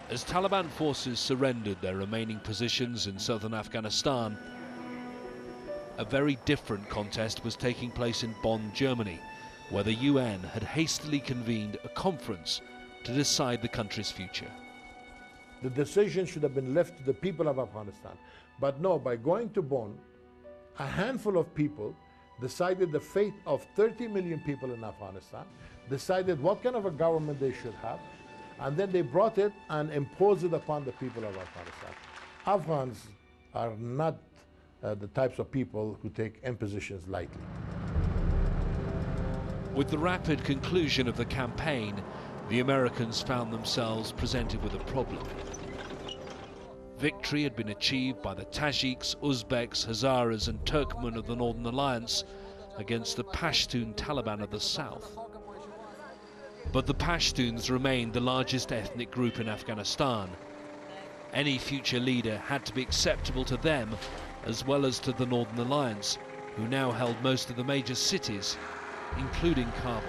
As Taliban forces surrendered their remaining positions in southern Afghanistan, a very different contest was taking place in Bonn, Germany, where the UN had hastily convened a conference to decide the country's future. The decision should have been left to the people of Afghanistan. But no, by going to Bonn, a handful of people decided the fate of 30 million people in Afghanistan, decided what kind of a government they should have, and then they brought it and imposed it upon the people of Afghanistan. Afghans are not the types of people who take impositions lightly. With the rapid conclusion of the campaign, the Americans found themselves presented with a problem. Victory had been achieved by the Tajiks, Uzbeks, Hazaras and Turkmen of the Northern Alliance against the Pashtun Taliban of the south. But the Pashtuns remained the largest ethnic group in Afghanistan. Any future leader had to be acceptable to them as well as to the Northern Alliance, who now held most of the major cities, including Kabul.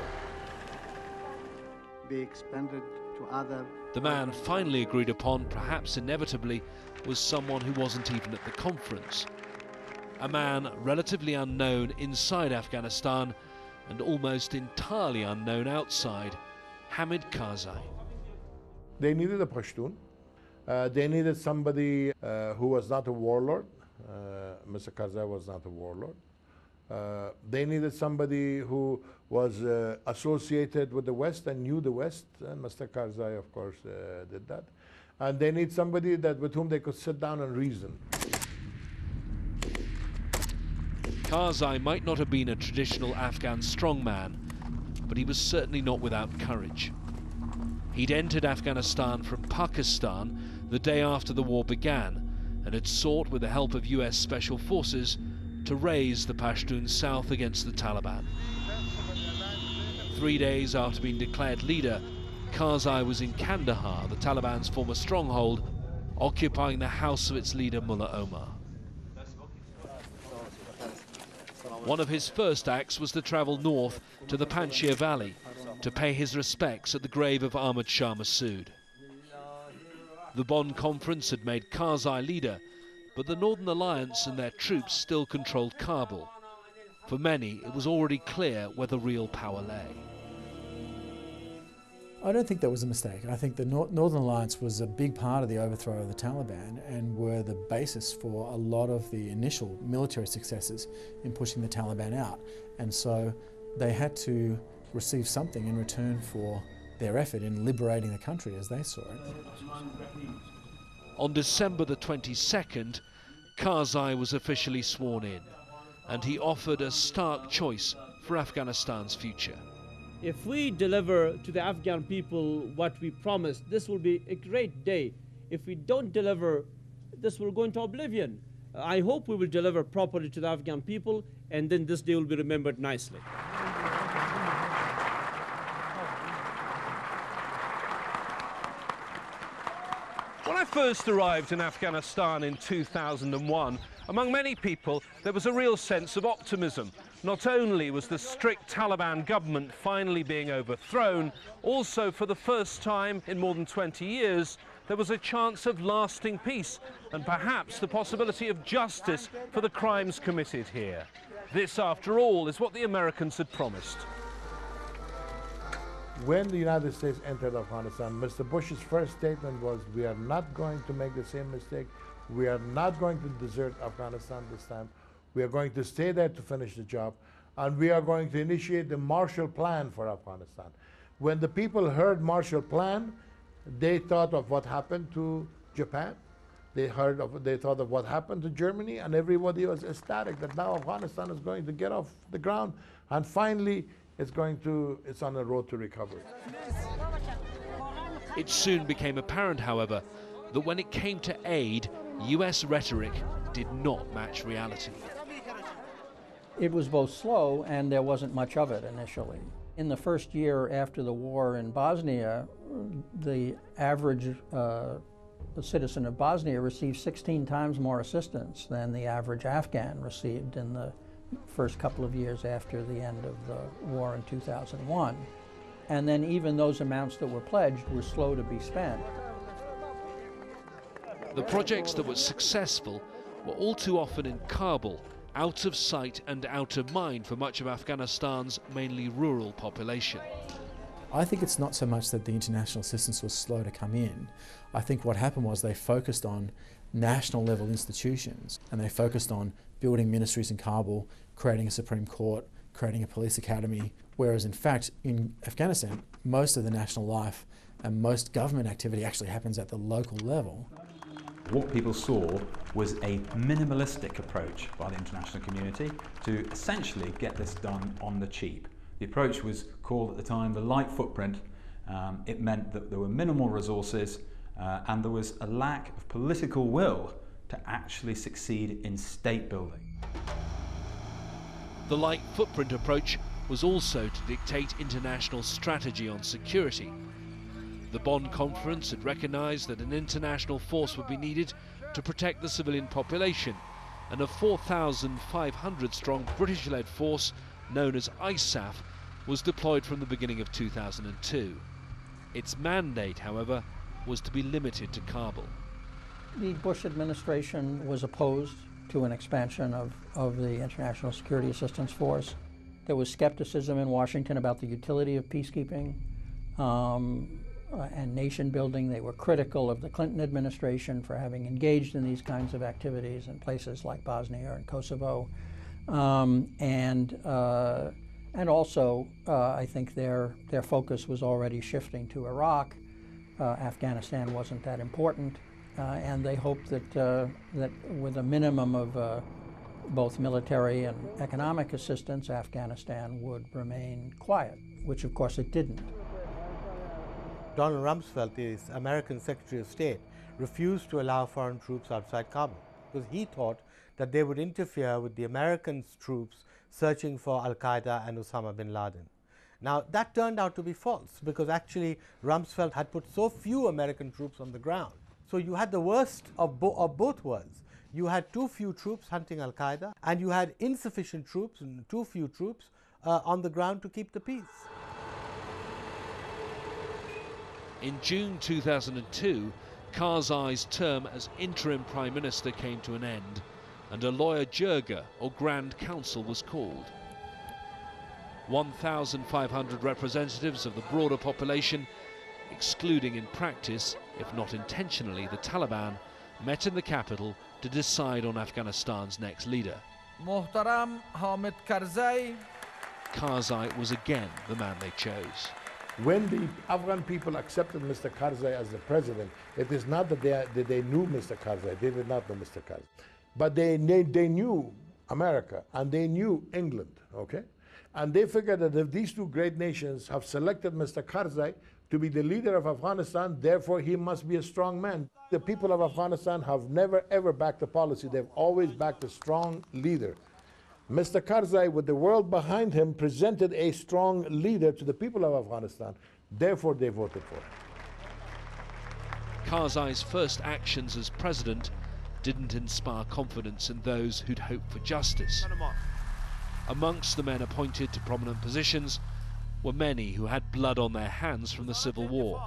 Be expanded to other... The man finally agreed upon, perhaps inevitably, was someone who wasn't even at the conference. A man relatively unknown inside Afghanistan and almost entirely unknown outside, Hamid Karzai. They needed a Pashtun. They needed somebody who was not a warlord. Mr. Karzai was not a warlord. They needed somebody who was associated with the West and knew the West, and Mr. Karzai, of course, did that. And they need somebody with whom they could sit down and reason. Karzai might not have been a traditional Afghan strongman, but he was certainly not without courage. He'd entered Afghanistan from Pakistan the day after the war began and had sought, with the help of US Special Forces, to raise the Pashtun South against the Taliban. 3 days after being declared leader, Karzai was in Kandahar, the Taliban's former stronghold, occupying the house of its leader Mullah Omar. One of his first acts was to travel north to the Panjshir Valley to pay his respects at the grave of Ahmad Shah Massoud. The Bonn conference had made Karzai leader, but the Northern Alliance and their troops still controlled Kabul. For many, it was already clear where the real power lay. I don't think that was a mistake. I think the Northern Alliance was a big part of the overthrow of the Taliban and were the basis for a lot of the initial military successes in pushing the Taliban out. And so they had to receive something in return for their effort in liberating the country as they saw it. On December the 22nd, Karzai was officially sworn in, and he offered a stark choice for Afghanistan's future. If we deliver to the Afghan people what we promised, this will be a great day. If we don't deliver, this will go into oblivion. I hope we will deliver properly to the Afghan people, and then this day will be remembered nicely. When I first arrived in Afghanistan in 2001, among many people, there was a real sense of optimism. Not only was the strict Taliban government finally being overthrown, also for the first time in more than 20 years, there was a chance of lasting peace and perhaps the possibility of justice for the crimes committed here. This, after all, is what the Americans had promised. When the United States entered Afghanistan, Mr. Bush's first statement was, we are not going to make the same mistake. We are not going to desert Afghanistan this time. We are going to stay there to finish the job, and we are going to initiate the Marshall Plan for Afghanistan. When the people heard Marshall Plan, they thought of what happened to Japan. They thought of what happened to Germany, and everybody was ecstatic that now Afghanistan is going to get off the ground, and finally it's on a road to recovery. It soon became apparent, however, that when it came to aid, US rhetoric did not match reality. It was both slow and there wasn't much of it initially. In the first year after the war in Bosnia, the average citizen of Bosnia received 16 times more assistance than the average Afghan received in the first couple of years after the end of the war in 2001. And then even those amounts that were pledged were slow to be spent. The projects that were successful were all too often in Kabul, out of sight and out of mind for much of Afghanistan's mainly rural population. I think it's not so much that the international assistance was slow to come in. I think what happened was they focused on national level institutions, and they focused on building ministries in Kabul, creating a Supreme Court, creating a police academy, whereas in fact in Afghanistan most of the national life and most government activity actually happens at the local level. What people saw was a minimalistic approach by the international community to essentially get this done on the cheap. The approach was called at the time the light footprint. It meant that there were minimal resources and there was a lack of political will to actually succeed in state building. The light footprint approach was also to dictate international strategy on security. The Bonn conference had recognised that an international force would be needed to protect the civilian population, and a 4,500 strong British-led force known as ISAF was deployed from the beginning of 2002. Its mandate, however, was to be limited to Kabul. The Bush administration was opposed to an expansion of the International Security Assistance Force. There was skepticism in Washington about the utility of peacekeeping and nation building. They were critical of the Clinton administration for having engaged in these kinds of activities in places like Bosnia and Kosovo. And also, I think their focus was already shifting to Iraq. Afghanistan wasn't that important, and they hoped that, that with a minimum of both military and economic assistance, Afghanistan would remain quiet, which of course it didn't. Donald Rumsfeld, the American Secretary of State, refused to allow foreign troops outside Kabul because he thought that they would interfere with the American troops searching for Al-Qaeda and Osama bin Laden. Now, that turned out to be false because actually Rumsfeld had put so few American troops on the ground. So you had the worst of both worlds. You had too few troops hunting Al-Qaeda, and you had insufficient troops and too few troops on the ground to keep the peace. In June 2002, Karzai's term as interim Prime Minister came to an end, and a lawyer jirga, or Grand Council, was called. 1,500 representatives of the broader population, excluding in practice, if not intentionally, the Taliban, met in the capital to decide on Afghanistan's next leader. Muhtaram Hamid Karzai. Karzai was again the man they chose. When the Afghan people accepted Mr. Karzai as the president, it is not that they knew Mr. Karzai. They did not know Mr. Karzai. But they knew America and they knew England, okay? And they figured that if these two great nations have selected Mr. Karzai to be the leader of Afghanistan, therefore he must be a strong man. The people of Afghanistan have never ever backed a policy. They've always backed a strong leader. Mr. Karzai, with the world behind him, presented a strong leader to the people of Afghanistan. Therefore, they voted for him. Karzai's first actions as president didn't inspire confidence in those who'd hoped for justice. Amongst the men appointed to prominent positions were many who had blood on their hands from the civil war.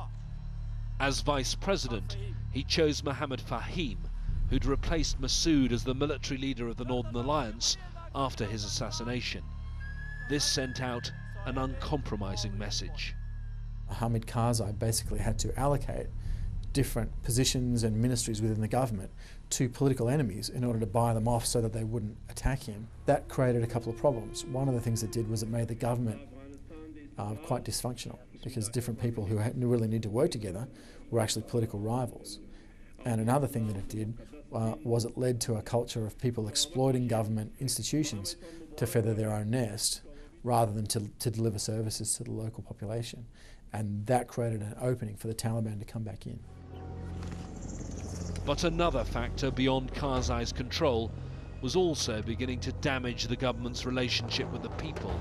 As vice president, he chose Mohammed Fahim, who'd replaced Massoud as the military leader of the Northern Alliance after his assassination. This sent out an uncompromising message. Hamid Karzai basically had to allocate different positions and ministries within the government to political enemies in order to buy them off so that they wouldn't attack him. That created a couple of problems. One of the things it did was it made the government quite dysfunctional because different people who really need to work together were actually political rivals. And another thing that it did was it led to a culture of people exploiting government institutions to feather their own nest rather than to deliver services to the local population. And that created an opening for the Taliban to come back in. But another factor beyond Karzai's control was also beginning to damage the government's relationship with the people.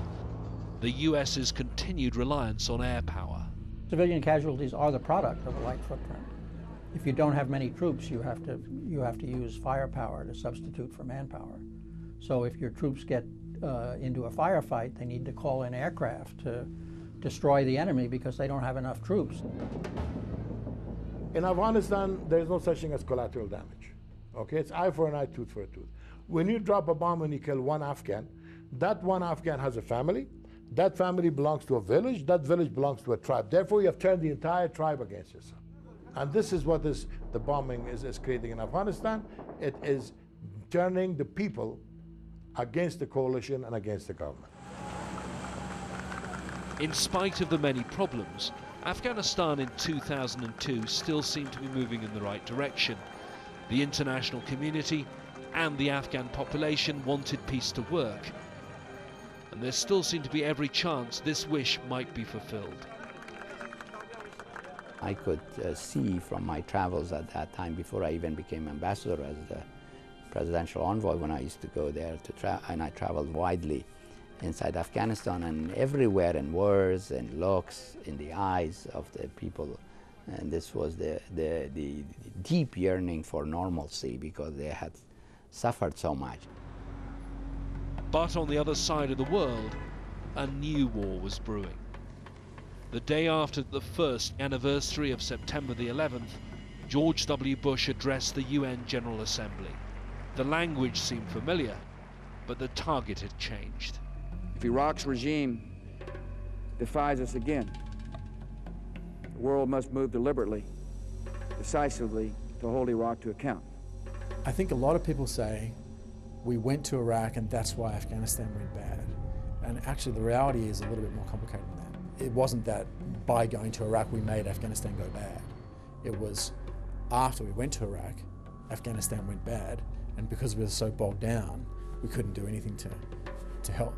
The US's continued reliance on air power. Civilian casualties are the product of a light footprint. If you don't have many troops, you have to use firepower to substitute for manpower. So if your troops get into a firefight, they need to call in aircraft to destroy the enemy because they don't have enough troops. In Afghanistan, there is no such thing as collateral damage. Okay, it's eye for an eye, tooth for a tooth. When you drop a bomb and you kill one Afghan, that one Afghan has a family. That family belongs to a village. That village belongs to a tribe. Therefore, you have turned the entire tribe against yourself. And this is what the bombing is creating in Afghanistan. It is turning the people against the coalition and against the government. In spite of the many problems, Afghanistan in 2002 still seemed to be moving in the right direction. The international community and the Afghan population wanted peace to work. And there still seemed to be every chance this wish might be fulfilled. I could see from my travels at that time, before I even became ambassador, as the presidential envoy, when I used to go there and I traveled widely inside Afghanistan, and everywhere in words and looks, in the eyes of the people, and this was the deep yearning for normalcy because they had suffered so much. But on the other side of the world, a new war was brewing. The day after the first anniversary of September the 11th, George W. Bush addressed the UN General Assembly. The language seemed familiar, but the target had changed. If Iraq's regime defies us again, the world must move deliberately, decisively, to hold Iraq to account. I think a lot of people say we went to Iraq and that's why Afghanistan went bad. And actually the reality is a little bit more complicated than that. It wasn't that by going to Iraq we made Afghanistan go bad. It was after we went to Iraq, Afghanistan went bad, and because we were so bogged down, we couldn't do anything to help.